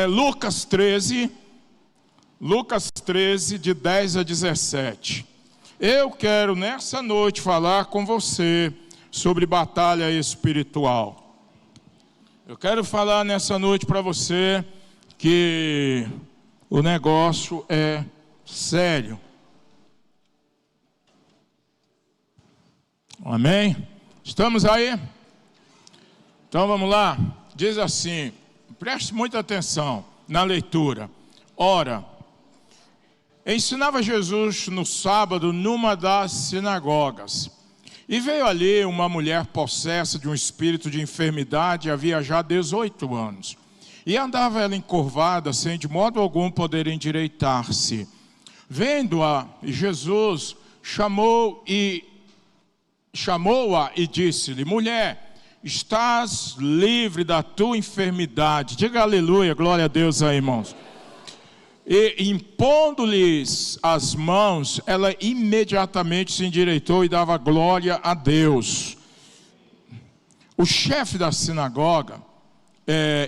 Lucas 13, de 10 a 17. Eu quero nessa noite falar com você sobre batalha espiritual. Eu quero falar nessa noite para você que o negócio é sério. Amém? Estamos aí? Então vamos lá. Diz assim, preste muita atenção na leitura. Ora, ensinava Jesus no sábado numa das sinagogas. E veio ali uma mulher possessa de um espírito de enfermidade, havia já 18 anos. E andava ela encurvada, sem de modo algum poder endireitar-se. Vendo-a, Jesus chamou-a e disse-lhe: mulher, estás livre da tua enfermidade. Diga aleluia, glória a Deus aí, irmãos. E impondo-lhes as mãos, ela imediatamente se endireitou e dava glória a Deus. O chefe da sinagoga,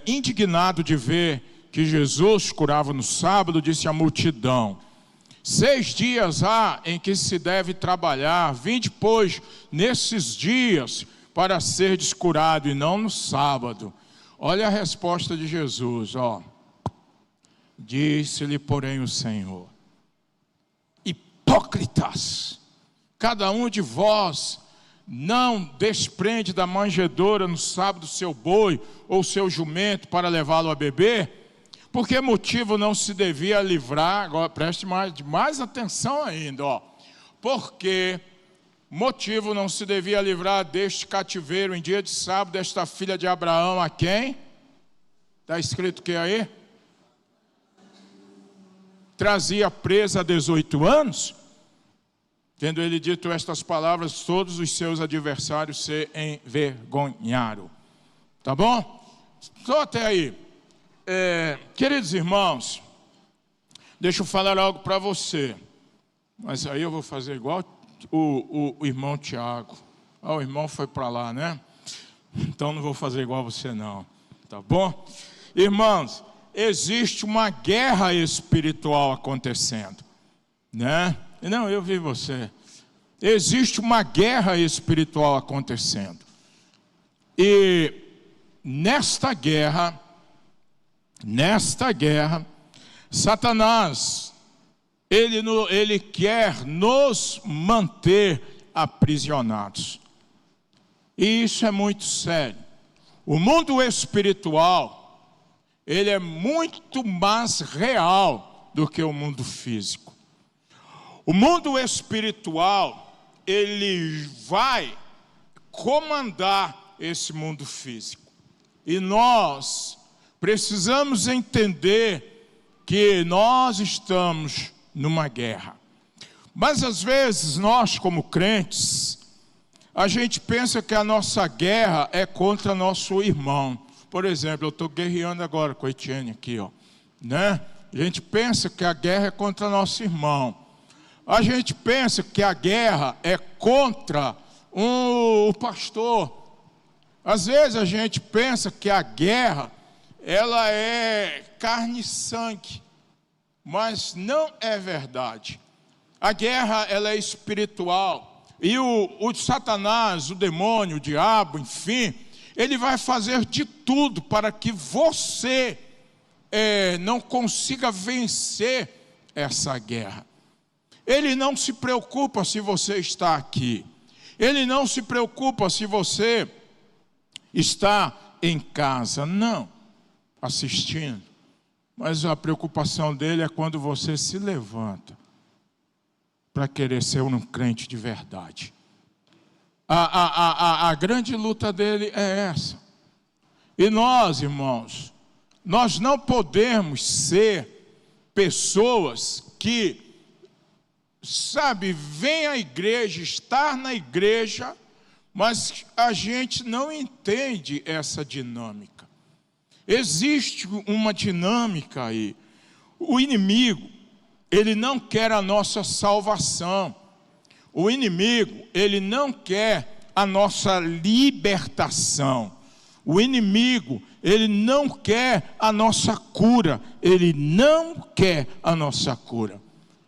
indignado de ver que Jesus curava no sábado, disse à multidão: 6 dias há em que se deve trabalhar, vinde, pois, nesses dias para ser curado e não no sábado. Olha a resposta de Jesus, ó. Disse-lhe, porém, o Senhor: hipócritas, cada um de vós não desprende da manjedoura no sábado seu boi ou seu jumento para levá-lo a beber? Por que motivo não se devia livrar? Agora preste mais atenção ainda, ó. Porque motivo não se devia livrar deste cativeiro em dia de sábado, desta filha de Abraão, a quem? Está escrito o que aí? Trazia presa há 18 anos? Tendo ele dito estas palavras, todos os seus adversários se envergonharam. Tá bom? Só até aí. Queridos irmãos, deixa eu falar algo para você. Mas aí eu vou fazer igual o irmão Tiago. O irmão foi para lá, né? Então não vou fazer igual você não. Tá bom? Irmãos, existe uma guerra espiritual acontecendo, né? Não, eu vi você. Existe uma guerra espiritual acontecendo. E nesta guerra, Satanás, ele quer nos manter aprisionados. E isso é muito sério. O mundo espiritual, ele é muito mais real do que o mundo físico. O mundo espiritual, ele vai comandar esse mundo físico. E nós precisamos entender que nós estamos numa guerra. Mas às vezes nós, como crentes, a gente pensa que a nossa guerra é contra nosso irmão. Por exemplo, eu estou guerreando agora com a Etienne aqui, ó, né? A gente pensa que a guerra é contra nosso irmão. A gente pensa que a guerra é contra o pastor. Às vezes a gente pensa que a guerra, ela é carne e sangue. Mas não é verdade. A guerra, ela é espiritual. E o Satanás, o demônio, o diabo, enfim, ele vai fazer de tudo para que você não consiga vencer essa guerra. Ele não se preocupa se você está aqui. Ele não se preocupa se você está em casa. Não, assistindo. Mas a preocupação dele é quando você se levanta para querer ser um crente de verdade. A grande luta dele é essa. E nós, irmãos, nós não podemos ser pessoas que, vem à igreja, estar na igreja, mas a gente não entende essa dinâmica. Existe uma dinâmica aí. O inimigo, ele não quer a nossa salvação. O inimigo, ele não quer a nossa libertação. O inimigo, ele não quer a nossa cura. Ele não quer a nossa cura.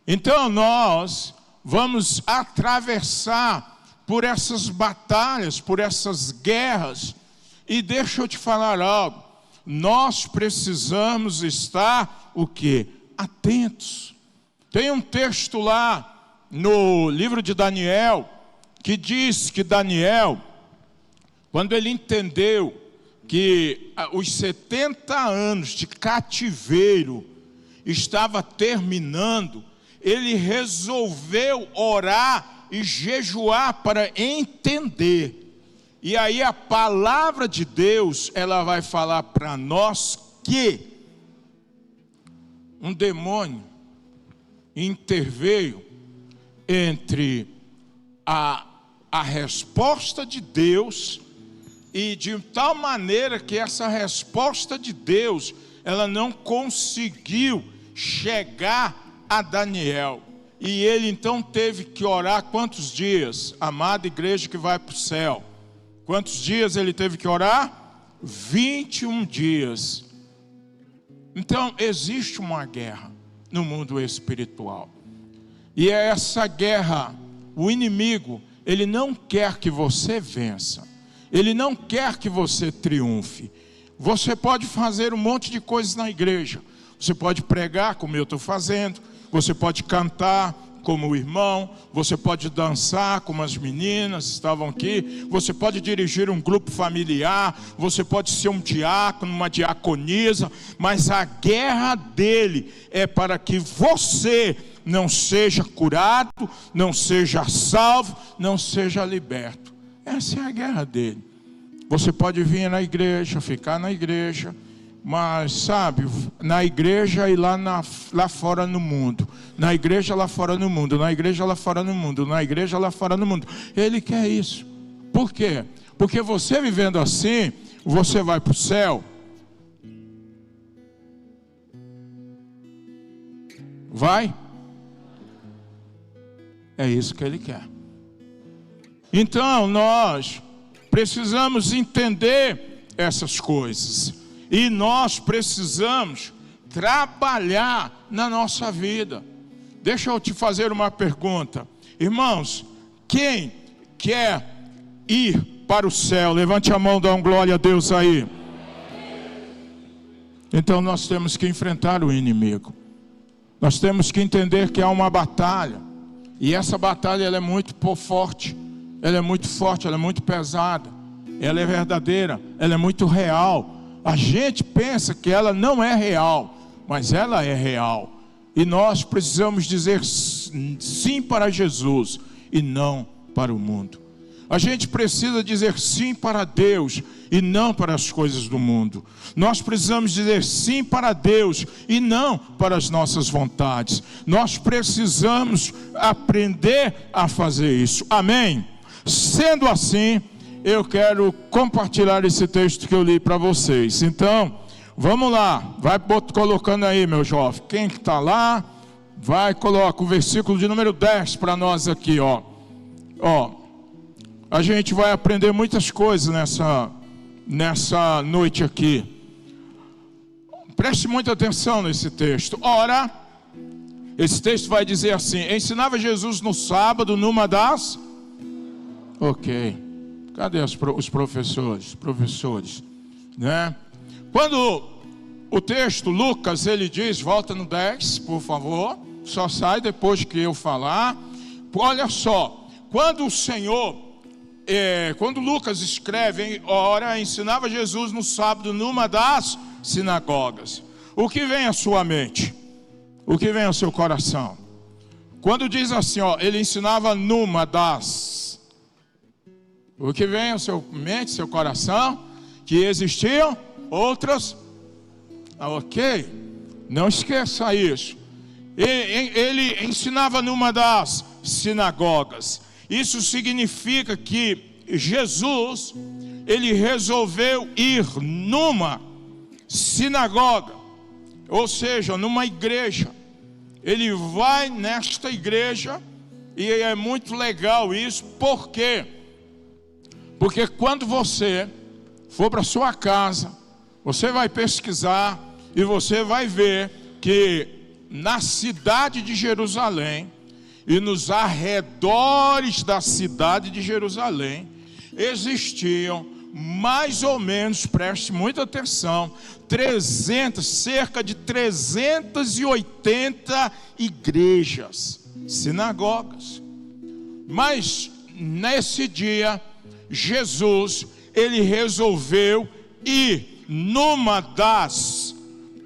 Então nós vamos atravessar por essas batalhas, por essas guerras. E deixa eu te falar algo. Nós precisamos estar, o quê? Atentos. Tem um texto lá no livro de Daniel, que diz que Daniel, quando ele entendeu que os 70 anos de cativeiro estava terminando, ele resolveu orar e jejuar para entender. E aí a palavra de Deus, ela vai falar para nós que um demônio interveio entre a resposta de Deus, e de tal maneira que essa resposta de Deus, ela não conseguiu chegar a Daniel. E ele então teve que orar quantos dias? Amada igreja que vai para o céu. Quantos dias ele teve que orar? 21 dias. Então existe uma guerra no mundo espiritual. E é essa guerra, o inimigo, ele não quer que você vença. Ele não quer que você triunfe. Você pode fazer um monte de coisas na igreja. Você pode pregar, como eu estou fazendo. Você pode cantar, como o irmão. Você pode dançar, como as meninas estavam aqui. Você pode dirigir um grupo familiar. Você pode ser um diácono, uma diaconisa. Mas a guerra dele é para que você não seja curado, não seja salvo, não seja liberto. Essa é a guerra dele. Você pode vir na igreja, ficar na igreja, mas sabe, na igreja e lá fora no mundo. Na igreja lá fora no mundo, na igreja lá fora no mundo, na igreja lá fora no mundo. Ele quer isso. Por quê? Porque você vivendo assim, você vai para o céu. Vai? É isso que ele quer. Então nós precisamos entender essas coisas. E nós precisamos trabalhar na nossa vida. Deixa eu te fazer uma pergunta. Irmãos, quem quer ir para o céu? Levante a mão, dá uma glória a Deus aí. Então nós temos que enfrentar o inimigo. Nós temos que entender que há uma batalha. E essa batalha ela é muito forte. Ela é muito forte, ela é muito pesada. Ela é verdadeira, ela é muito real. A gente pensa que ela não é real, mas ela é real. E nós precisamos dizer sim para Jesus e não para o mundo. A gente precisa dizer sim para Deus e não para as coisas do mundo. Nós precisamos dizer sim para Deus e não para as nossas vontades. Nós precisamos aprender a fazer isso. Amém? Sendo assim, eu quero compartilhar esse texto que eu li para vocês. Então, vamos lá. Vai colocando aí, meu jovem. Quem que está lá, vai, coloca o versículo de número 10 para nós aqui, ó. A gente vai aprender muitas coisas nessa noite aqui. Preste muita atenção nesse texto. Ora, esse texto vai dizer assim: ensinava Jesus no sábado numa das... Ok. Cadê os professores? Né? Quando o texto, Lucas, ele diz, volta no 10, por favor. Só sai depois que eu falar. Olha só, quando o Senhor... quando Lucas escreve, ora, ensinava Jesus no sábado numa das sinagogas. O que vem à sua mente? O que vem ao seu coração? Quando diz assim, ele ensinava numa das... O que vem ao seu mente, seu coração? Que existiam outras... ok, não esqueça isso. Ele ensinava numa das sinagogas. Isso significa que Jesus, ele resolveu ir numa sinagoga, ou seja, numa igreja. Ele vai nesta igreja, e é muito legal isso. Por quê? Porque quando você for para sua casa, você vai pesquisar e você vai ver que na cidade de Jerusalém e nos arredores da cidade de Jerusalém existiam mais ou menos, preste muita atenção, cerca de 380 igrejas, sinagogas. Mas nesse dia, Jesus, ele resolveu ir numa das...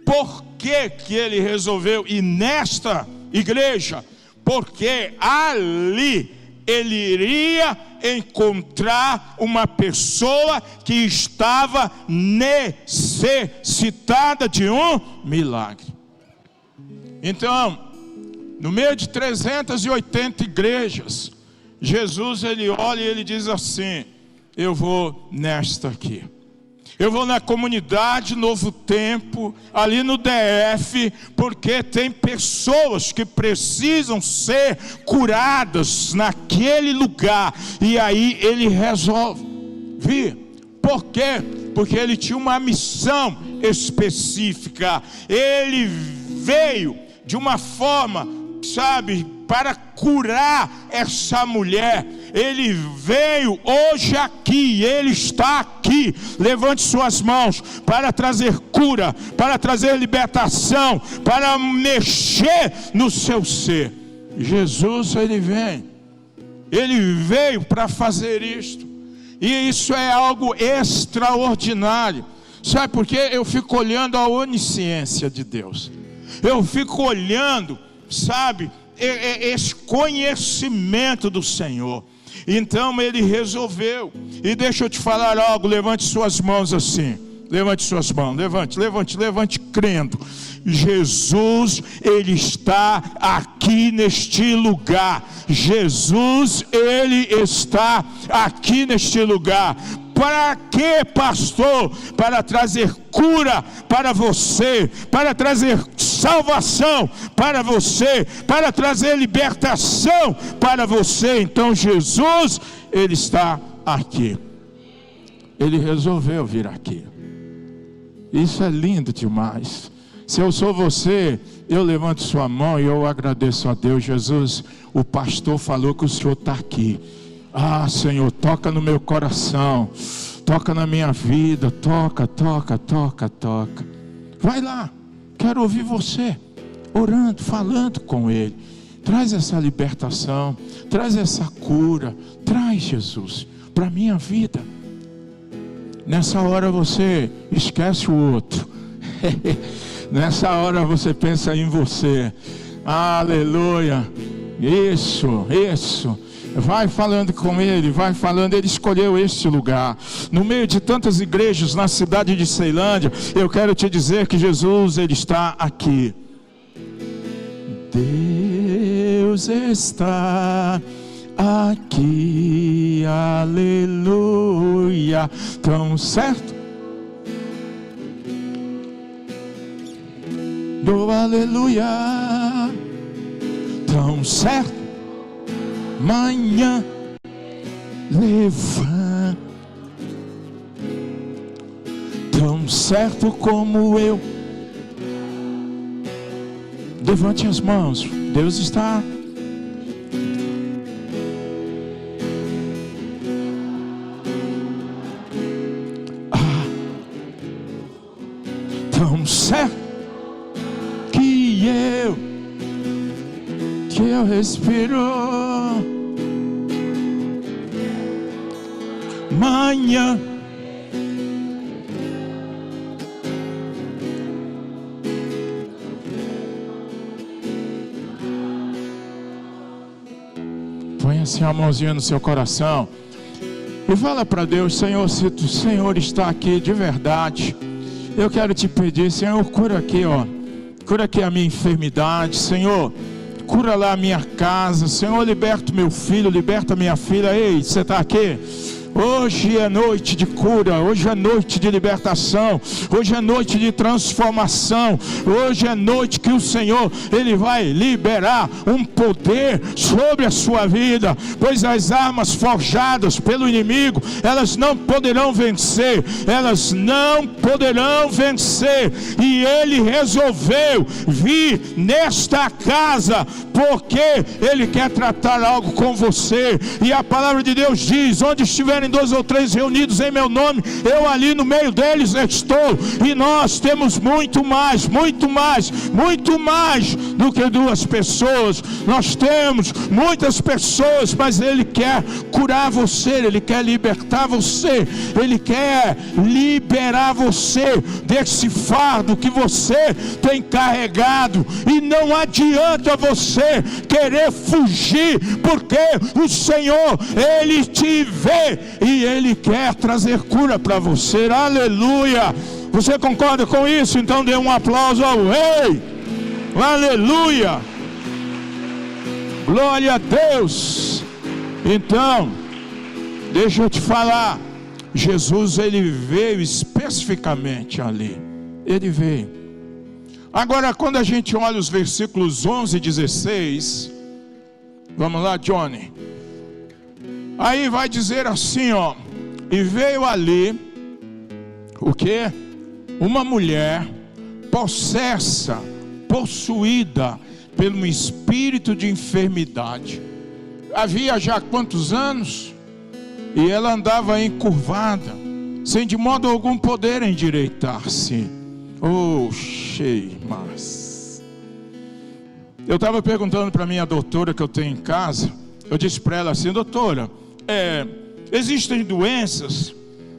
Por que ele resolveu ir nesta igreja? Porque ali ele iria encontrar uma pessoa que estava necessitada de um milagre. Então, no meio de 380 igrejas, Jesus, ele olha e ele diz assim: eu vou nesta aqui. Eu vou na comunidade Novo Tempo, ali no DF, porque tem pessoas que precisam ser curadas naquele lugar. E aí ele resolve vir. Por quê? Porque ele tinha uma missão específica. Ele veio de uma forma, para curar essa mulher. Ele veio hoje aqui, ele está aqui. Levante suas mãos para trazer cura, para trazer libertação, para mexer no seu ser. Jesus, ele veio para fazer isto. E isso é algo extraordinário. Sabe por quê? Eu fico olhando a onisciência de Deus. Eu fico olhando, esse conhecimento do Senhor. Então ele resolveu. E deixa eu te falar algo. Levante suas mãos assim. Levante suas mãos. Levante crendo. Jesus, ele está aqui neste lugar. Jesus, ele está aqui neste lugar. Para quê, pastor? Para trazer cura para você, para trazer salvação para você, para trazer libertação para você. Então Jesus, ele está aqui. Ele resolveu vir aqui. Isso é lindo demais. Se eu sou você, eu levanto sua mão e eu agradeço a Deus. Jesus, o pastor falou que o Senhor está aqui. Ah, Senhor, toca no meu coração, toca na minha vida, toca. Vai lá, quero ouvir você, orando, falando com Ele. Traz essa libertação, traz essa cura, traz, Jesus, para a minha vida. Nessa hora você esquece o outro. Nessa hora você pensa em você. Aleluia. Isso. Vai falando com ele, vai falando. Ele escolheu este lugar. No meio de tantas igrejas na cidade de Ceilândia, eu quero te dizer que Jesus, ele está aqui. Deus está aqui, aleluia. Tão certo? Do aleluia. Tão certo? Manhã levanta, tão certo como eu. Levante as mãos, Deus está. Tão certo que eu respiro. Manhã põe assim a mãozinha no seu coração e fala para Deus: Senhor, se o Senhor está aqui de verdade, eu quero te pedir, Senhor, cura aqui, cura aqui a minha enfermidade, Senhor, cura lá a minha casa, Senhor, liberta meu filho, liberta minha filha. Ei, você está aqui? Hoje é noite de cura, hoje é noite de libertação, hoje é noite de transformação, hoje é noite que o Senhor, Ele vai liberar um poder sobre a sua vida, pois as armas forjadas pelo inimigo, elas não poderão vencer, e Ele resolveu vir nesta casa, porque Ele quer tratar algo com você, e a palavra de Deus diz: onde estiverem 2 ou 3 reunidos em meu nome, eu ali no meio deles estou. E nós temos muito mais do que 2 pessoas. Nós temos muitas pessoas, mas Ele quer curar você, Ele quer libertar você, Ele quer liberar você desse fardo que você tem carregado. E não adianta você querer fugir, porque o Senhor, Ele te vê e Ele quer trazer cura para você. Aleluia! Você concorda com isso? Então dê um aplauso ao Rei. Aleluia! Glória a Deus. Então, deixa eu te falar, Jesus, Ele veio especificamente ali. Ele veio. Agora, quando a gente olha os versículos 11 e 16, vamos lá, Johnny. Aí vai dizer assim, ó: e veio ali, o quê? Uma mulher possessa, possuída pelo espírito de enfermidade. Havia já quantos anos? E ela andava encurvada, sem de modo algum poder endireitar-se. Oh, mas eu estava perguntando para minha doutora que eu tenho em casa. Eu disse para ela assim: doutora, existem doenças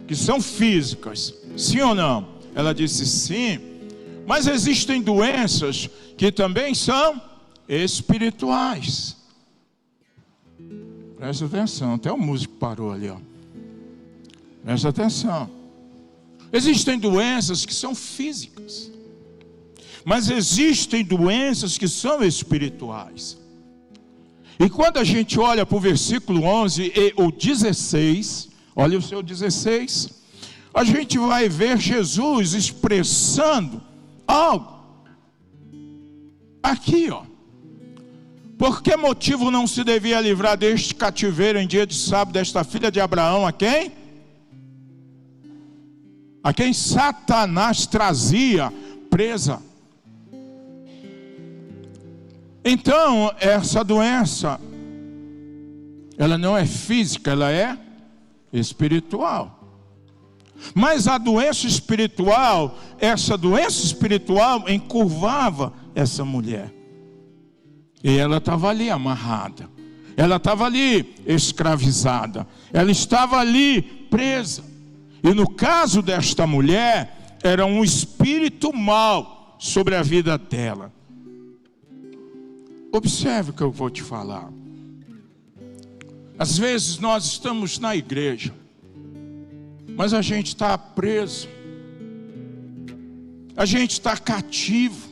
que são físicas, sim ou não? Ela disse sim, mas existem doenças que também são espirituais. Presta atenção, até o músico parou ali, ó. Presta atenção. Existem doenças que são físicas, mas existem doenças que são espirituais. E quando a gente olha para o versículo 11 e o 16, olha o seu 16, a gente vai ver Jesus expressando algo aqui, ó. Por que motivo não se devia livrar deste cativeiro em dia de sábado desta filha de Abraão? A quem? A quem Satanás trazia presa. Então, essa doença, ela não é física, ela é espiritual. Mas a doença espiritual, essa doença espiritual encurvava essa mulher. E ela estava ali amarrada, ela estava ali escravizada, ela estava ali presa. E no caso desta mulher, era um espírito mau sobre a vida dela. Observe o que eu vou te falar. Às vezes nós estamos na igreja, mas a gente está preso, a gente está cativo.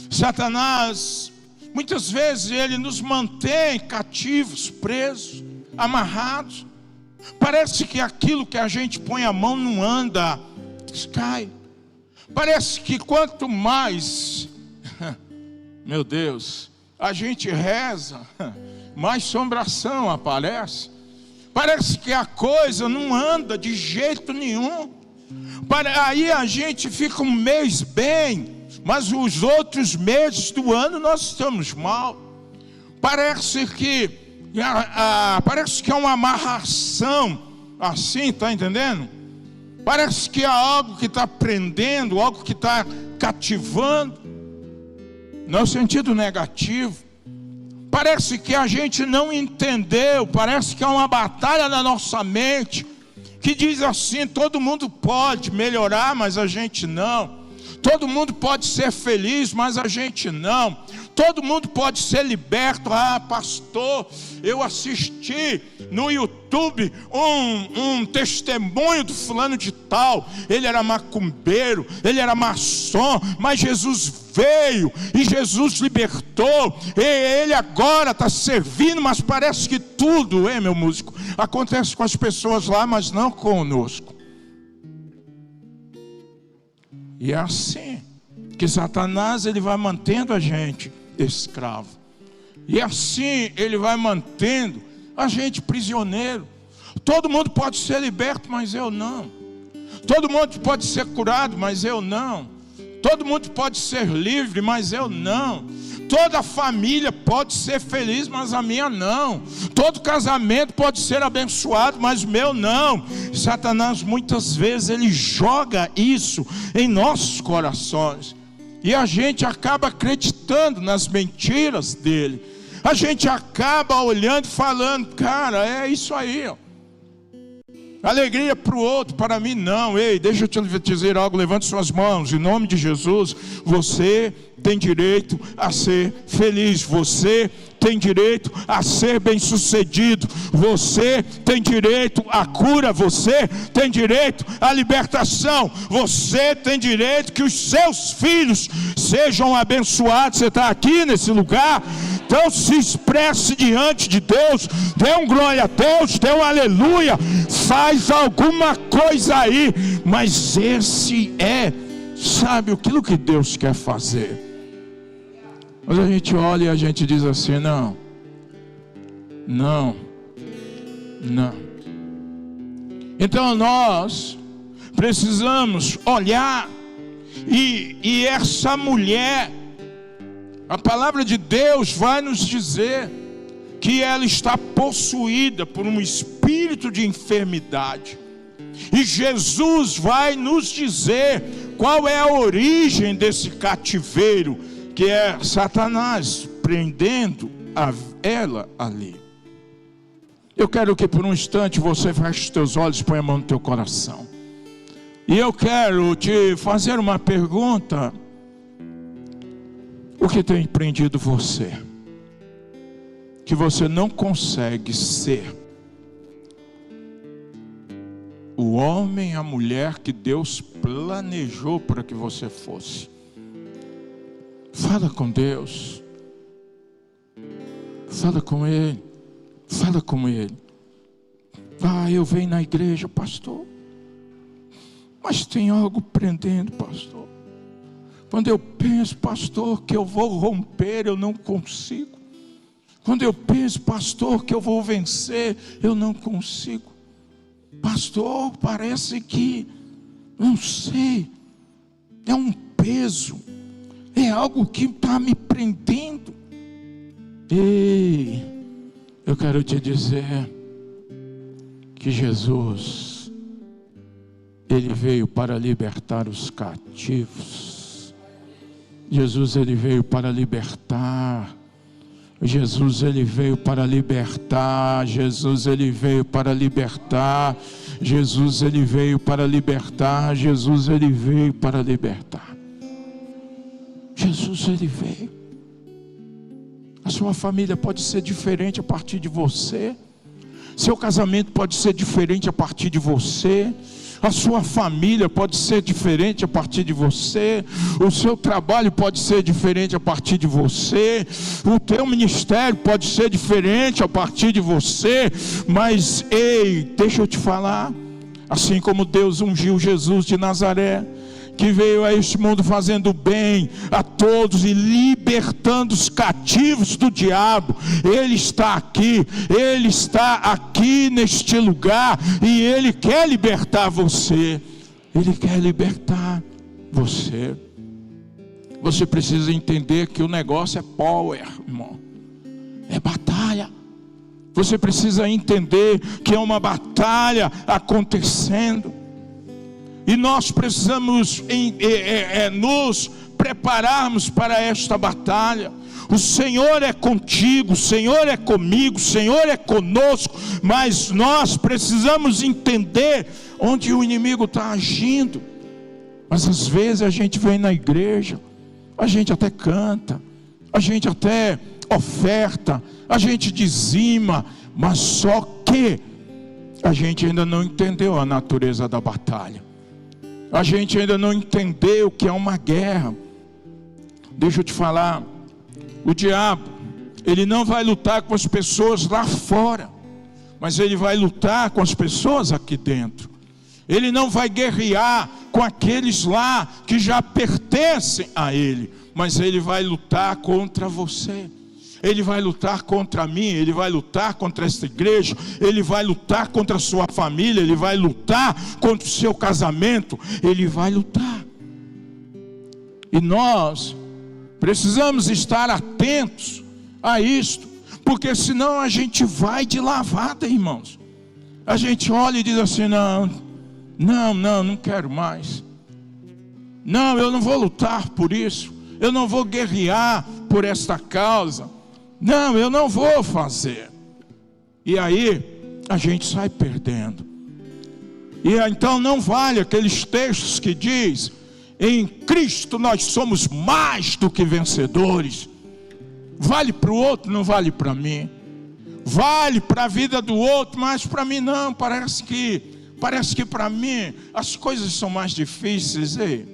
Satanás, muitas vezes ele nos mantém cativos, presos, amarrados. Parece que aquilo que a gente põe a mão não anda, cai. Parece que quanto mais, meu Deus, a gente reza, mais assombração aparece. Parece que a coisa não anda de jeito nenhum. Aí a gente fica um mês bem, mas os outros meses do ano nós estamos mal. Parece que é uma amarração, assim, está entendendo? Parece que é algo que está prendendo, algo que está cativando, no sentido negativo. Parece que a gente não entendeu, parece que é uma batalha na nossa mente, que diz assim: todo mundo pode melhorar, mas a gente não. Todo mundo pode ser feliz, mas a gente não. Todo mundo pode ser liberto. Ah, pastor, eu assisti no YouTube um testemunho do fulano de tal. Ele era macumbeiro, ele era maçom, mas Jesus veio e Jesus libertou. E ele agora está servindo, mas parece que tudo, meu músico, acontece com as pessoas lá, mas não conosco. E é assim que Satanás, ele vai mantendo a gente escravo. E assim ele vai mantendo a gente prisioneiro. Todo mundo pode ser liberto, mas eu não. Todo mundo pode ser curado, mas eu não. Todo mundo pode ser livre, mas eu não. Toda família pode ser feliz, mas a minha não. Todo casamento pode ser abençoado, mas o meu não. Satanás muitas vezes ele joga isso em nossos corações. E a gente acaba acreditando nas mentiras dele. A gente acaba olhando e falando, cara, é isso aí, ó. Alegria para o outro, para mim não. Ei, deixa eu te dizer algo, levante suas mãos, em nome de Jesus. Você tem direito a ser feliz, você tem direito a ser bem sucedido, você tem direito à cura, você tem direito à libertação, você tem direito que os seus filhos sejam abençoados. Você está aqui nesse lugar, então se expresse diante de Deus, dê um glória a Deus, dê um aleluia, faz alguma coisa aí, mas esse sabe aquilo que Deus quer fazer. Mas a gente olha e a gente diz assim, não. Então nós precisamos olhar e essa mulher, a palavra de Deus vai nos dizer que ela está possuída por um espírito de enfermidade. E Jesus vai nos dizer qual é a origem desse cativeiro, que é Satanás prendendo ela ali. Eu quero que por um instante você feche os teus olhos e ponha a mão no teu coração. E eu quero te fazer uma pergunta. O que tem prendido você? Que você não consegue ser o homem, a mulher que Deus planejou para que você fosse. Fala com Deus. Fala com Ele. Fala com Ele. Ah, eu venho na igreja, pastor, mas tem algo prendendo, pastor. Quando eu penso, pastor, que eu vou romper, eu não consigo. Quando eu penso, pastor, que eu vou vencer, eu não consigo. Pastor, parece que, não sei, é um peso, é algo que está me prendendo. Ei, eu quero te dizer que Jesus, Ele veio para libertar os cativos. Jesus, Ele veio para libertar. Jesus, Ele veio para libertar. Jesus, Ele veio para libertar. Jesus, Ele veio para libertar. Jesus, Ele veio para libertar. Jesus, Ele veio. A sua família pode ser diferente a partir de você. Seu casamento pode ser diferente a partir de você. A sua família pode ser diferente a partir de você. O seu trabalho pode ser diferente a partir de você. O teu ministério pode ser diferente a partir de você. Mas, ei, deixa eu te falar. Assim como Deus ungiu Jesus de Nazaré, que veio a este mundo fazendo bem a todos e libertando os cativos do diabo, Ele está aqui neste lugar, e Ele quer libertar você. Ele quer libertar você. Você precisa entender que o negócio é power, irmão, é batalha. Você precisa entender que é uma batalha acontecendo. E nós precisamos nos prepararmos para esta batalha. O Senhor é contigo, o Senhor é comigo, o Senhor é conosco. Mas nós precisamos entender onde o inimigo está agindo. Mas às vezes a gente vem na igreja, a gente até canta, a gente até oferta, a gente dizima, mas só que a gente ainda não entendeu a natureza da batalha. A gente ainda não entendeu o que é uma guerra. Deixa eu te falar, o diabo, ele não vai lutar com as pessoas lá fora, mas ele vai lutar com as pessoas aqui dentro. Ele não vai guerrear com aqueles lá que já pertencem a ele, mas ele vai lutar contra você. Ele vai lutar contra mim, ele vai lutar contra esta igreja, ele vai lutar contra a sua família, ele vai lutar contra o seu casamento, ele vai lutar. E nós precisamos estar atentos a isto, porque senão a gente vai de lavada, irmãos. A gente olha e diz assim, não quero mais. Não, eu não vou lutar por isso. Eu não vou guerrear por esta causa. Não, eu não vou fazer. E aí a gente sai perdendo. E então não vale aqueles textos que diz: em Cristo nós somos mais do que vencedores. Vale para o outro, não vale para mim. Vale para a vida do outro, mas para mim não. Parece que para mim as coisas são mais difíceis. Ei,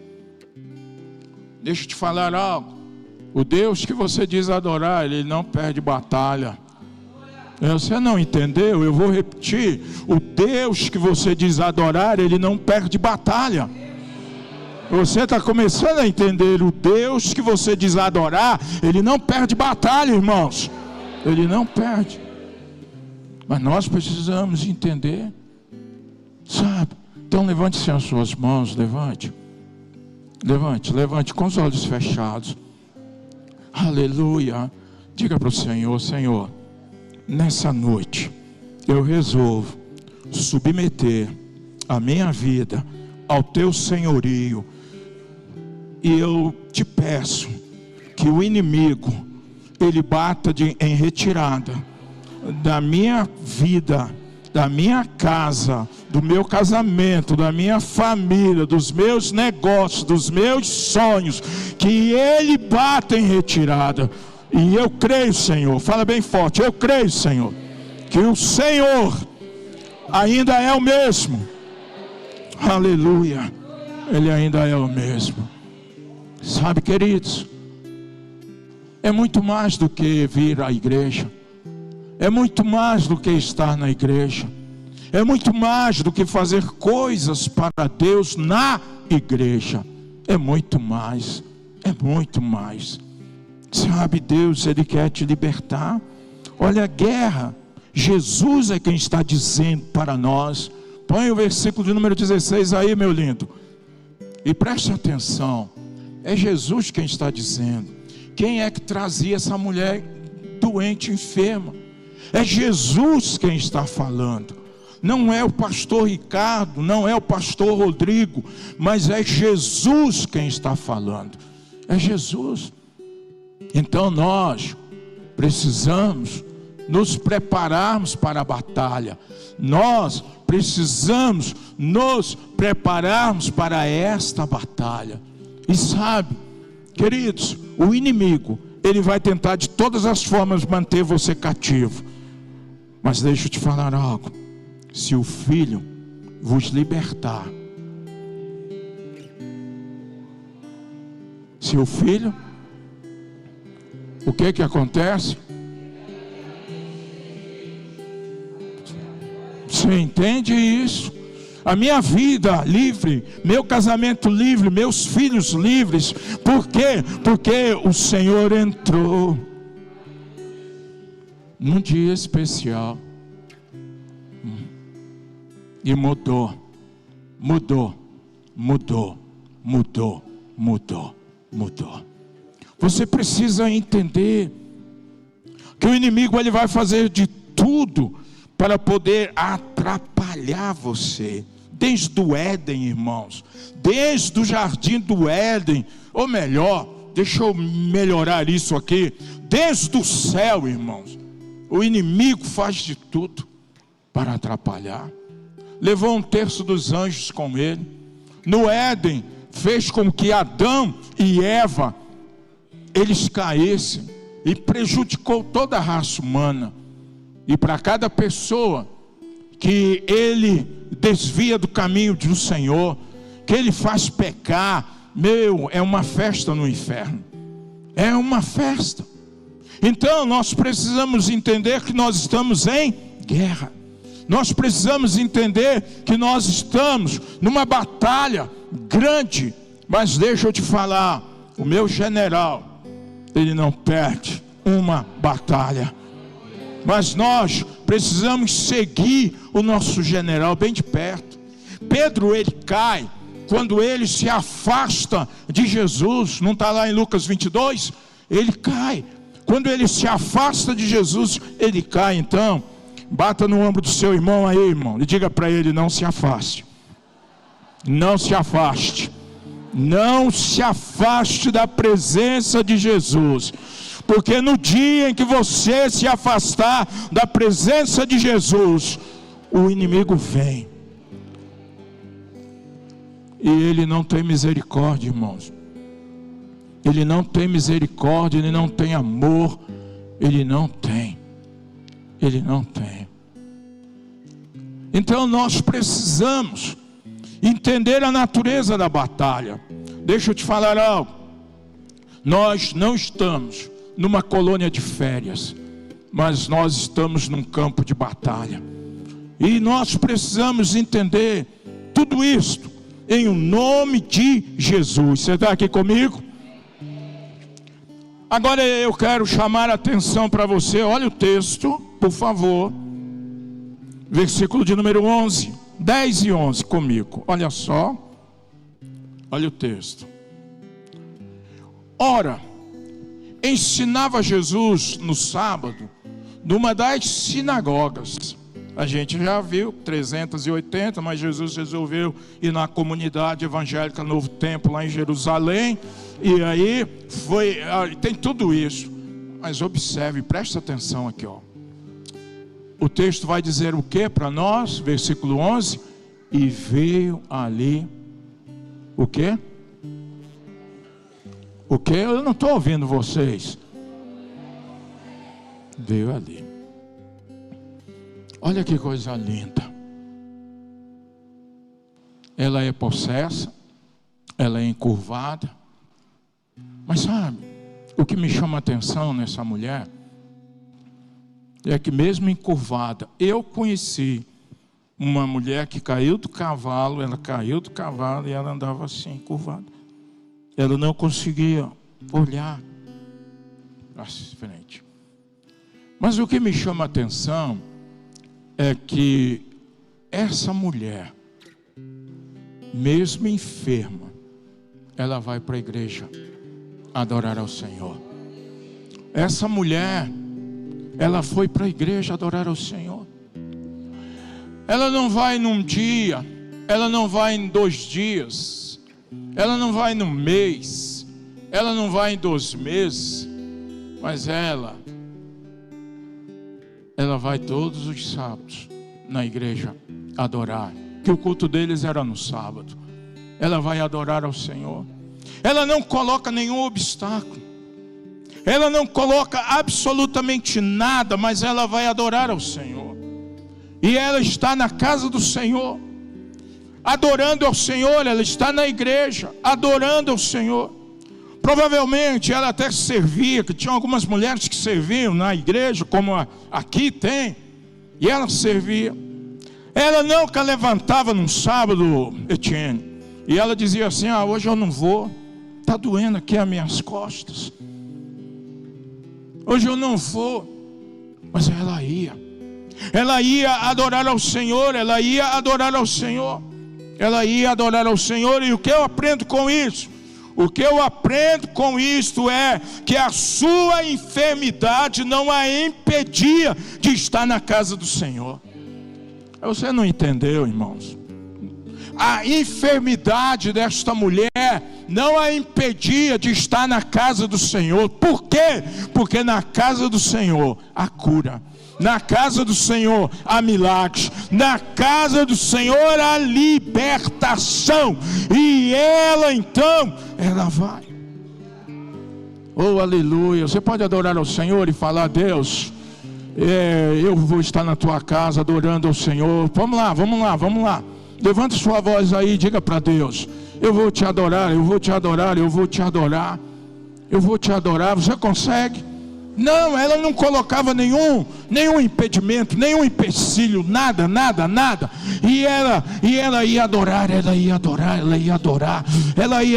deixa eu te falar algo. O Deus que você diz adorar, Ele não perde batalha. Você não entendeu? Eu vou repetir. O Deus que você diz adorar, Ele não perde batalha. Você está começando a entender. O Deus que você diz adorar, Ele não perde batalha, irmãos. Ele não perde. Mas nós precisamos entender, sabe? Então levante-se as suas mãos, levante com os olhos fechados. Aleluia. Diga para o Senhor: Senhor, nessa noite eu resolvo submeter a minha vida ao teu senhorio, e eu te peço que o inimigo ele bata em retirada da minha vida, da minha casa, do meu casamento, da minha família, dos meus negócios, dos meus sonhos, que ele bata em retirada. E eu creio, Senhor, fala bem forte, eu creio, Senhor, que o Senhor ainda é o mesmo. Aleluia, Ele ainda é o mesmo. Sabe, queridos, é muito mais do que vir à igreja. É muito mais do que estar na igreja. É muito mais do que fazer coisas para Deus na igreja. É muito mais. É muito mais. Sabe, Deus, Ele quer te libertar. Olha a guerra. Jesus é quem está dizendo para nós. Põe o versículo de número 16 aí, meu lindo. E preste atenção. É Jesus quem está dizendo. Quem é que trazia essa mulher doente, enferma? É Jesus quem está falando. Não é o pastor Ricardo, não é o pastor Rodrigo, mas é Jesus quem está falando. É Jesus. Então nós precisamos nos prepararmos para a batalha. Nós precisamos nos prepararmos para esta batalha. E sabe, queridos, o inimigo, ele vai tentar de todas as formas manter você cativo. Mas deixa eu te falar algo. Se o Filho vos libertar, se o Filho, o que acontece? Você entende isso? A minha vida livre, meu casamento livre, meus filhos livres. Por quê? Porque o Senhor entrou num dia especial e mudou. Você precisa entender que o inimigo ele vai fazer de tudo para poder atrapalhar você. Desde o Éden, irmãos, desde o jardim do Éden, ou melhor, deixa eu melhorar isso aqui, desde o céu, irmãos, o inimigo faz de tudo para atrapalhar. Levou 1/3 dos anjos com ele. No Éden, fez com que Adão e Eva, eles caíssem, e prejudicou toda a raça humana. E para cada pessoa que ele desvia do caminho do Senhor, que ele faz pecar, é uma festa no inferno. É uma festa. Então nós precisamos entender que nós estamos em guerra. Nós precisamos entender que nós estamos numa batalha grande. Mas deixa eu te falar, o meu general, ele não perde uma batalha. Mas nós precisamos seguir o nosso general bem de perto. Pedro, ele cai quando ele se afasta de Jesus. Não está lá em Lucas 22? Ele cai. Quando ele se afasta de Jesus, ele cai. Então, bata no ombro do seu irmão aí, irmão, e diga para ele: não se afaste. Não se afaste. Não se afaste da presença de Jesus. Porque no dia em que você se afastar da presença de Jesus, o inimigo vem. E ele não tem misericórdia, irmãos. Ele não tem misericórdia, ele não tem amor. Ele não tem. Ele não tem. Então nós precisamos entender a natureza da batalha. Deixa eu te falar algo. Nós não estamos numa colônia de férias, mas nós estamos num campo de batalha. E nós precisamos entender tudo isto em o nome de Jesus. Você está aqui comigo? Agora eu quero chamar a atenção para você. Olha o texto, por favor. Versículo de número 11, 10 e 11 comigo. Olha só. Olha o texto. Ora, ensinava Jesus no sábado, numa das sinagogas. A gente já viu 380, mas Jesus resolveu ir na comunidade evangélica Novo Tempo, lá em Jerusalém. E aí tem tudo isso. Mas observe, presta atenção aqui, ó. O texto vai dizer o que para nós? Versículo 11. E veio ali o que? O que? Eu não estou ouvindo vocês. Veio ali. Olha que coisa linda. Ela é possessa, ela é encurvada. Mas sabe, o que me chama a atenção nessa mulher é que mesmo encurvada, eu conheci uma mulher que caiu do cavalo, ela caiu do cavalo e ela andava assim, encurvada. Ela não conseguia olhar para frente. Mas o que me chama a atenção é que essa mulher, mesmo enferma, ela vai para a igreja adorar ao Senhor. Essa mulher, ela foi para a igreja adorar ao Senhor. Ela não vai num dia, ela não vai em 2 dias, ela não vai num mês, ela não vai em 2 meses, mas ela vai todos os sábados na igreja adorar, que o culto deles era no sábado. Ela vai adorar ao Senhor. Ela não coloca nenhum obstáculo, ela não coloca absolutamente nada, mas ela vai adorar ao Senhor. E ela está na casa do Senhor, adorando ao Senhor. Ela está na igreja, adorando ao Senhor. Provavelmente ela até servia, que tinha algumas mulheres que serviam na igreja, como aqui tem, e ela servia. Ela nunca levantava num sábado, Etienne, e ela dizia assim: hoje eu não vou, está doendo aqui as minhas costas, hoje eu não vou. Mas ela ia adorar ao Senhor, ela ia adorar ao Senhor, ela ia adorar ao Senhor. E o que eu aprendo com isso? O que eu aprendo com isto é que a sua enfermidade não a impedia de estar na casa do Senhor. Você não entendeu, irmãos? a enfermidade desta mulher não a impedia de estar na casa do Senhor. Por quê? Porque na casa do Senhor há cura, na casa do Senhor há milagres, na casa do Senhor há libertação. E ela então, ela vai. Oh, aleluia. Você pode adorar ao Senhor e falar: Deus, eu vou estar na tua casa adorando ao Senhor. Vamos lá, vamos lá, vamos lá. Levanta sua voz aí, diga para Deus: eu vou te adorar, eu vou te adorar, eu vou te adorar, eu vou te adorar. Você consegue? Não, ela não colocava nenhum impedimento, nenhum empecilho, nada. E ela ia adorar, ela ia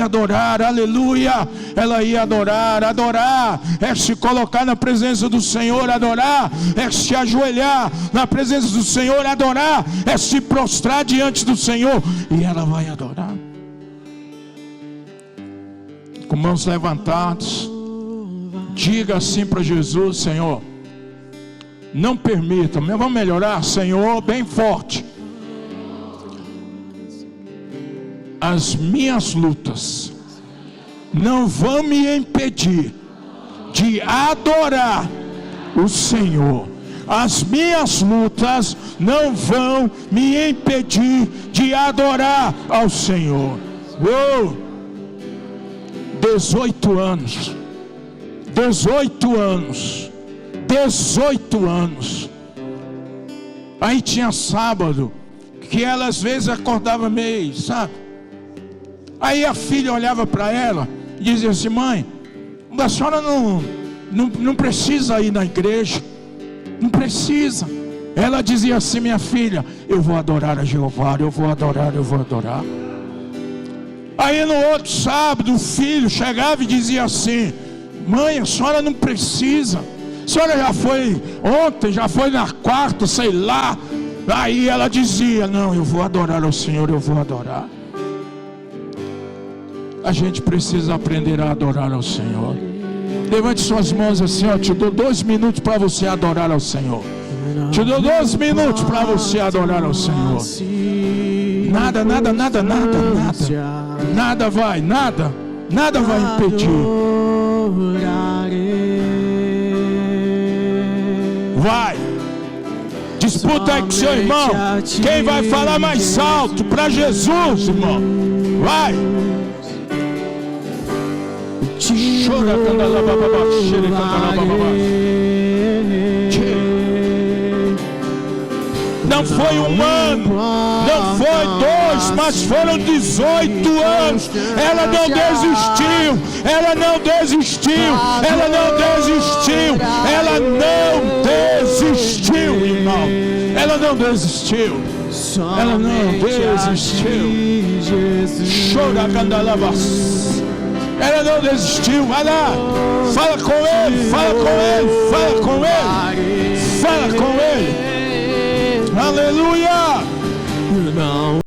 adorar, aleluia. Ela ia adorar é se colocar na presença do Senhor, adorar é se ajoelhar na presença do Senhor, adorar é se prostrar diante do Senhor. E ela vai adorar com mãos levantadas. Diga assim para Jesus: Senhor, não permita, vamos melhorar, Senhor, bem forte. As minhas lutas não vão me impedir de adorar o Senhor. As minhas lutas não vão me impedir de adorar ao Senhor. 18 anos. Aí tinha sábado que ela às vezes acordava meio, sabe? Aí a filha olhava para ela e dizia assim: mãe, a senhora não precisa ir na igreja, não precisa. Ela dizia assim: minha filha, eu vou adorar a Jeová, eu vou adorar. Aí no outro sábado o filho chegava e dizia assim: mãe, a senhora não precisa, a senhora já foi ontem, já foi na quarta, sei lá. Aí ela dizia: não, eu vou adorar ao Senhor, eu vou adorar. A gente precisa aprender a adorar ao Senhor. Levante suas mãos assim, ó. Te dou 2 minutos para você adorar ao Senhor. Te dou 2 minutos para você adorar ao Senhor. Nada vai impedir. Vai, disputa aí com seu irmão. Quem vai falar mais alto para Jesus, irmão? Vai. Não foi 1 ano, não foi 2, mas foram 18 anos. Ela não desistiu, irmão. Ela não desistiu. Chora, candalabas. Ela não desistiu. Vai lá, fala com ele. Aleluia. Não.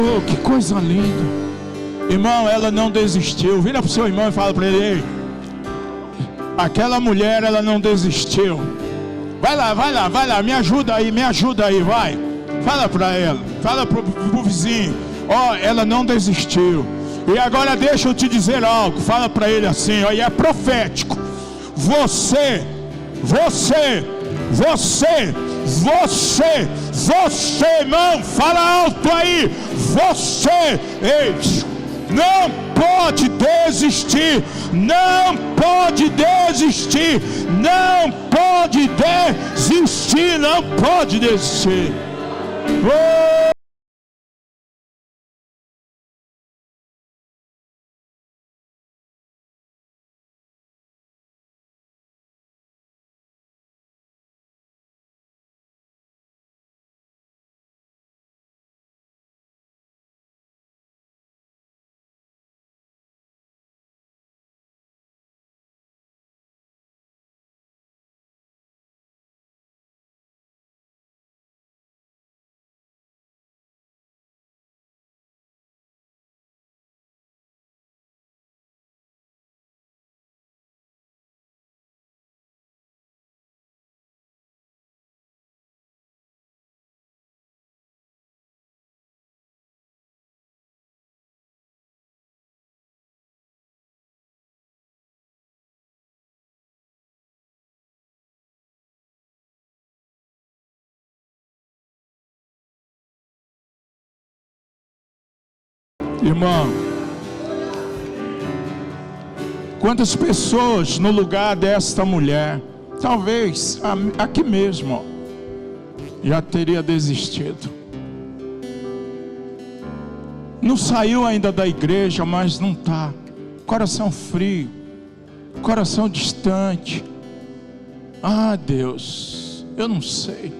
Oh, que coisa linda. Irmão, ela não desistiu. Vira para o seu irmão e fala para ele: ei, aquela mulher, ela não desistiu. Vai lá, me ajuda aí, vai. Fala para ela, fala para o vizinho: ó, ela não desistiu. E agora deixa eu te dizer algo. Fala para ele assim, ó, e é profético. Você, irmão, fala alto aí. Você, ei, Não pode desistir. Não pode desistir. Não pode desistir. Não pode desistir. Oh! Irmão, quantas pessoas no lugar desta mulher, talvez aqui mesmo, ó, já teria desistido. Não saiu ainda da igreja, mas não está. Coração frio, coração distante. Ah, Deus, eu não sei.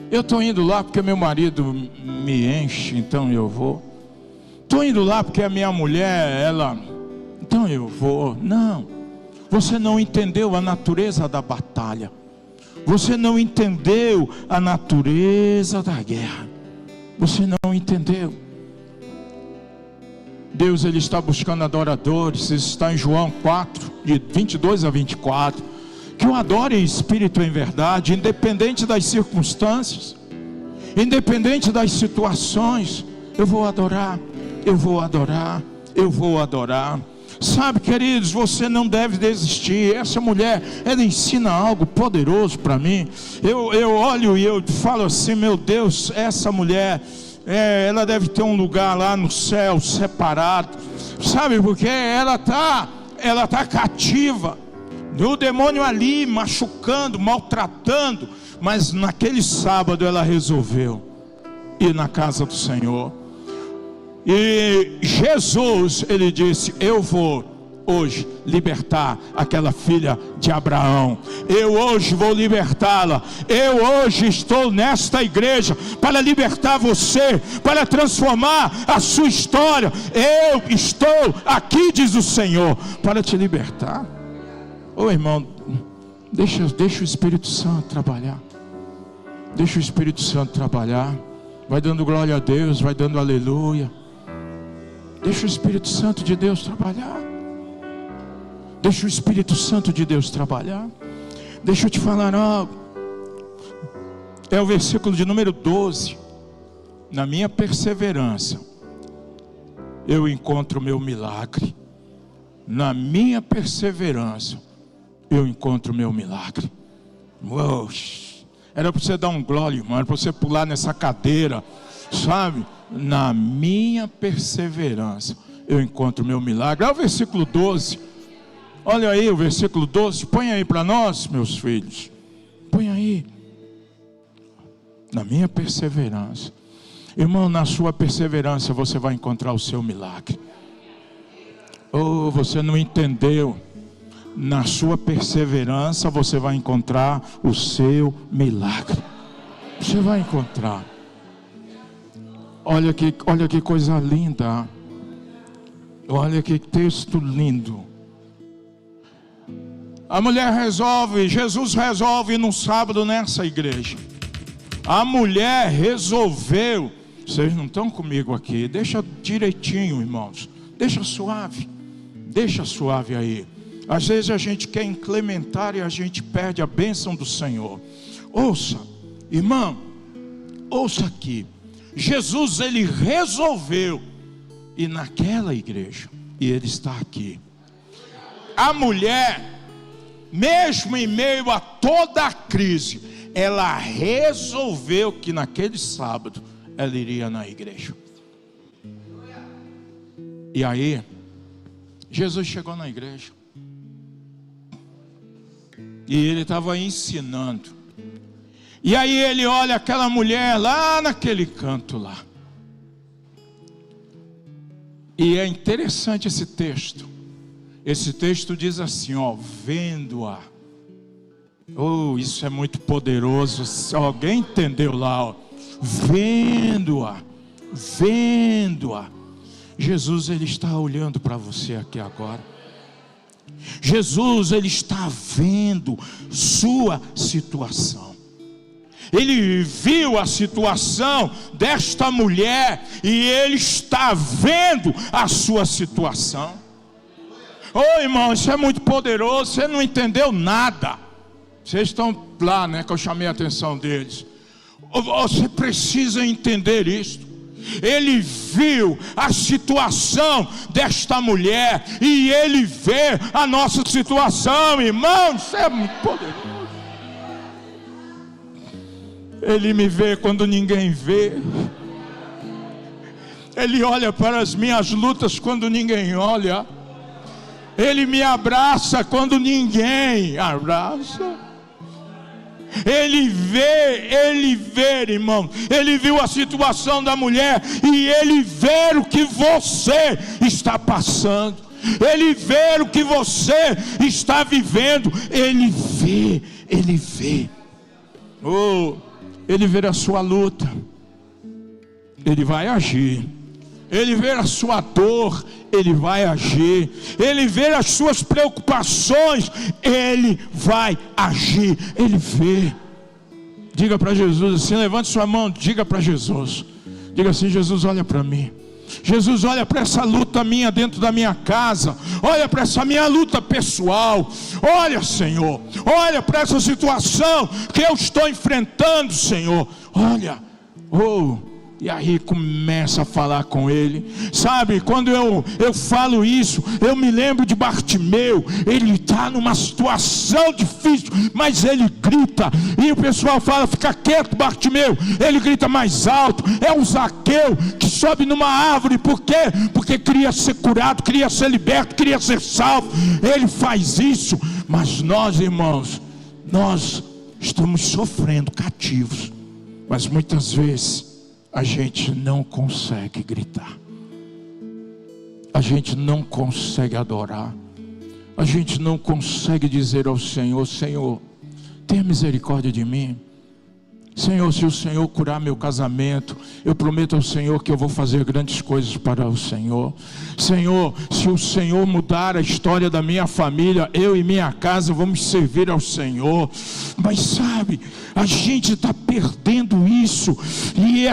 Eu estou indo lá porque meu marido me enche, então eu vou. Estou indo lá porque a minha mulher, então eu vou. Não, você não entendeu a natureza da batalha. Você não entendeu a natureza da guerra. Você não entendeu. Deus, Ele está buscando adoradores. Isso está em João 4, de 22 a 24. Que eu adore em espírito e em verdade, independente das circunstâncias, independente das situações. Eu vou adorar. Eu vou adorar, eu vou adorar. Sabe, queridos, você não deve desistir. Essa mulher, ela ensina algo poderoso para mim. Eu olho e eu falo assim: meu Deus, essa mulher, ela deve ter um lugar lá no céu separado. Sabe por quê? Ela tá cativa. O demônio ali machucando, maltratando. Mas naquele sábado ela resolveu ir na casa do Senhor. E Jesus, Ele disse: eu vou hoje libertar aquela filha de Abraão. Eu hoje vou libertá-la. Eu hoje estou nesta igreja para libertar você, para transformar a sua história. Eu estou aqui, diz o Senhor, para te libertar. Ô irmão, deixa o Espírito Santo trabalhar. Deixa o Espírito Santo trabalhar. Vai dando glória a Deus, vai dando aleluia. Deixa o Espírito Santo de Deus trabalhar. Deixa o Espírito Santo de Deus trabalhar. Deixa eu te falar algo. É o versículo de número 12. Na minha perseverança, eu encontro o meu milagre. Na minha perseverança, eu encontro o meu milagre. Uou, era para você dar um glória, irmão. Era para você pular nessa cadeira, sabe? Na minha perseverança, eu encontro o meu milagre. É o versículo 12. Olha aí o versículo 12. Põe aí para nós, meus filhos. Põe aí. Na minha perseverança. Irmão, na sua perseverança você vai encontrar o seu milagre. Oh, você não entendeu. Na sua perseverança você vai encontrar o seu milagre. Você vai encontrar. Olha que coisa linda. Olha que texto lindo. A mulher resolve, Jesus resolve num sábado nessa igreja. A mulher resolveu. Vocês não estão comigo aqui. Deixa direitinho, irmãos. Deixa suave aí. Às vezes a gente quer incrementar e a gente perde a bênção do Senhor. Ouça, irmão, ouça aqui. Jesus, ele resolveu ir naquela igreja, e ele está aqui. A mulher, mesmo em meio a toda a crise, ela resolveu que naquele sábado ela iria na igreja. E aí, Jesus chegou na igreja. E ele estava ensinando. E aí ele olha aquela mulher lá naquele canto lá. E é interessante esse texto. Esse texto diz assim, ó, vendo-a. Oh, isso é muito poderoso. Se alguém entendeu lá, ó, vendo-a, vendo-a. Jesus, ele está olhando para você aqui agora. Jesus, ele está vendo sua situação. Ele viu a situação desta mulher e ele está vendo a sua situação. Ô irmão, isso é muito poderoso. Você não entendeu nada. Vocês estão lá, né, que eu chamei a atenção deles. Você precisa entender isso. Ele viu a situação desta mulher e ele vê a nossa situação, irmão. Isso é muito poderoso. Ele me vê quando ninguém vê. Ele olha para as minhas lutas quando ninguém olha. Ele me abraça quando ninguém abraça. Ele vê, irmão. Ele viu a situação da mulher e ele vê o que você está passando. Ele vê o que você está vivendo. Ele vê. Oh, ele vê a sua luta. Ele vai agir. Ele vê a sua dor, ele vai agir. Ele vê as suas preocupações, ele vai agir. Ele vê. Diga para Jesus assim, levante sua mão, diga para Jesus. Diga assim, Jesus, olha para mim. Jesus, olha para essa luta minha dentro da minha casa. Olha para essa minha luta pessoal. Olha, Senhor, olha para essa situação que eu estou enfrentando, Senhor. Olha, e aí começa a falar com ele. Sabe, quando eu falo isso, eu me lembro de Bartimeu. Ele está numa situação difícil, mas ele grita. E o pessoal fala, fica quieto, Bartimeu. Ele grita mais alto. É um Zaqueu que sobe numa árvore. Por quê? Porque queria ser curado, queria ser liberto, queria ser salvo. Ele faz isso. Mas nós, irmãos, nós estamos sofrendo cativos. Mas muitas vezes a gente não consegue gritar. A gente não consegue adorar. A gente não consegue dizer ao Senhor, Senhor, tenha misericórdia de mim. Senhor, se o Senhor curar meu casamento, eu prometo ao Senhor que eu vou fazer grandes coisas para o Senhor. Senhor, se o Senhor mudar a história da minha família, eu e minha casa vamos servir ao Senhor. Mas sabe, a gente está perdendo isso. E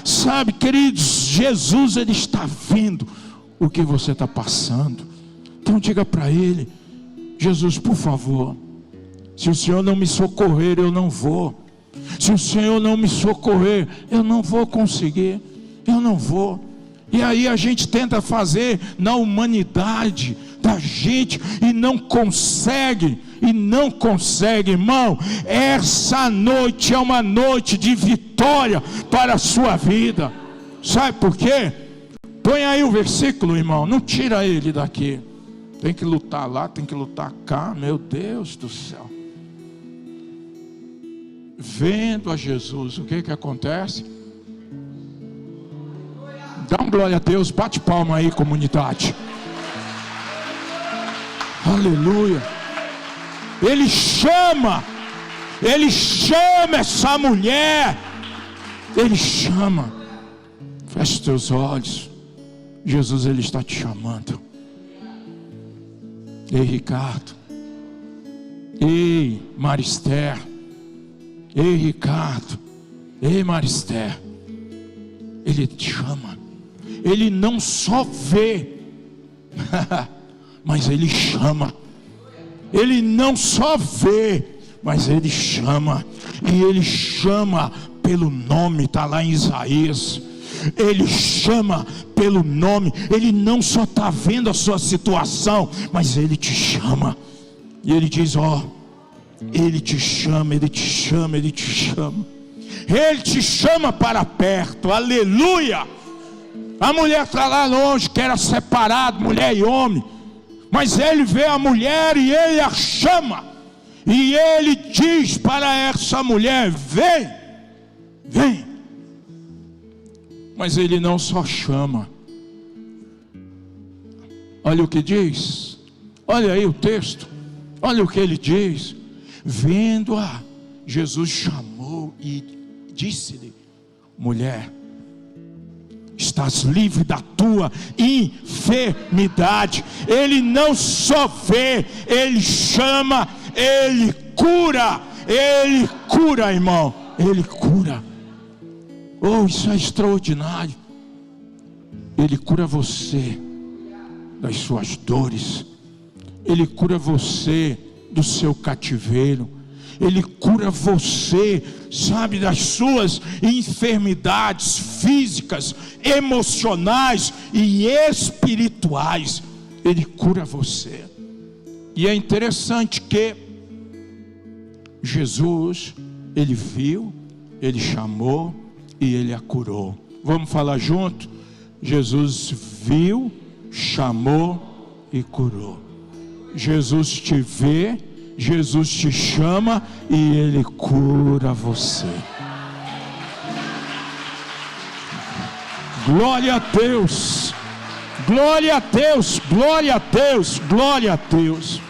sabe, queridos, Jesus, Ele está vendo o que você está passando. Então diga para Ele, Jesus, por favor, se o Senhor não me socorrer, eu não vou. Se o Senhor não me socorrer, eu não vou conseguir. Eu não vou. E aí a gente tenta fazer na humanidade da gente e não consegue. Irmão. Essa noite é uma noite de vitória para a sua vida. Sabe por quê? Põe aí o versículo, irmão. Não tira ele daqui. Tem que lutar lá, tem que lutar cá. Meu Deus do céu. Vendo a Jesus, o que acontece? Dá um glória a Deus, bate palma aí, comunidade. Aleluia. Ele chama essa mulher. Ele chama. Feche os teus olhos. Jesus, Ele está te chamando. Ei, Ricardo. Ei, Marister. Ei, Ricardo. Ei, Marister. Ele te chama. Ele não só vê, mas Ele chama. Ele não só vê, mas Ele chama. E Ele chama pelo nome. Está lá em Isaías. Ele chama pelo nome. Ele não só está vendo a sua situação, mas Ele te chama. E Ele diz, Ele te chama, Ele te chama, Ele te chama. Ele te chama para perto, aleluia. A mulher está lá longe, que era separado, mulher e homem. Mas ele vê a mulher e ele a chama. E ele diz para essa mulher: vem, vem. Mas ele não só chama. Olha o que diz. Olha aí o texto. Olha o que ele diz. Vendo-a, Jesus chamou e disse-lhe: mulher, estás livre da tua enfermidade. Ele não só vê, ele chama, ele cura, irmão, ele cura. Oh, isso é extraordinário. Ele cura você das suas dores, ele cura você do seu cativeiro, ele cura você, sabe, das suas enfermidades físicas, emocionais e espirituais. Ele cura você. E é interessante que Jesus, ele viu, ele chamou e ele a curou. Vamos falar junto? Jesus viu, chamou e curou. Jesus te vê, Jesus te chama e ele cura você. Glória a Deus, glória a Deus, glória a Deus, glória a Deus.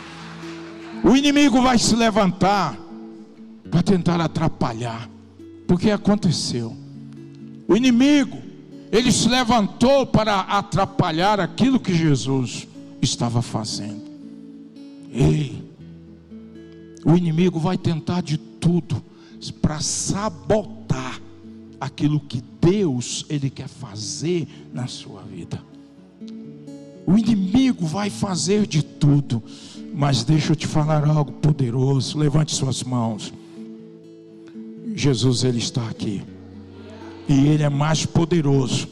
O inimigo vai se levantar para tentar atrapalhar, porque aconteceu. O inimigo, ele se levantou para atrapalhar aquilo que Jesus estava fazendo. Ei, o inimigo vai tentar de tudo para sabotar aquilo que Deus, ele quer fazer na sua vida. O inimigo vai fazer de tudo, mas deixa eu te falar algo poderoso. Levante suas mãos. Jesus, ele está aqui, e ele é mais poderoso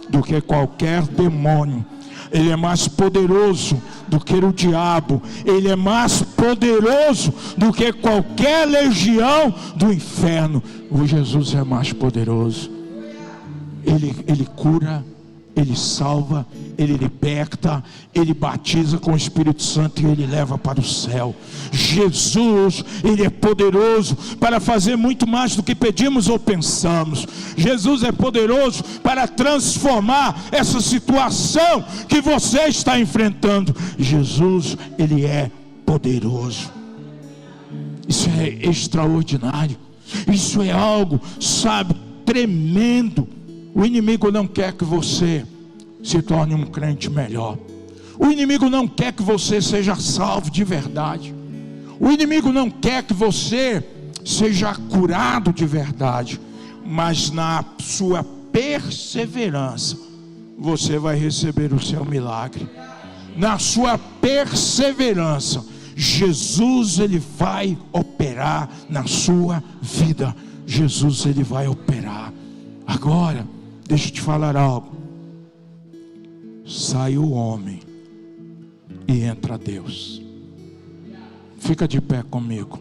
do que qualquer demônio. Ele é mais poderoso do que o diabo. Ele é mais poderoso do que qualquer legião do inferno. O Jesus é mais poderoso. Ele cura, ele salva, ele liberta, ele batiza com o Espírito Santo e ele leva para o céu. Jesus, ele é poderoso para fazer muito mais do que pedimos ou pensamos. Jesus é poderoso para transformar essa situação que você está enfrentando. Jesus, ele é poderoso. Isso é extraordinário. Isso é algo, sabe, tremendo. O inimigo não quer que você se torne um crente melhor. O inimigo não quer que você seja salvo de verdade. O inimigo não quer que você seja curado de verdade. Mas na sua perseverança, você vai receber o seu milagre. Na sua perseverança, Jesus, ele vai operar na sua vida. Jesus, ele vai operar. Agora, deixa eu te falar algo. Sai o homem e entra Deus. Fica de pé comigo.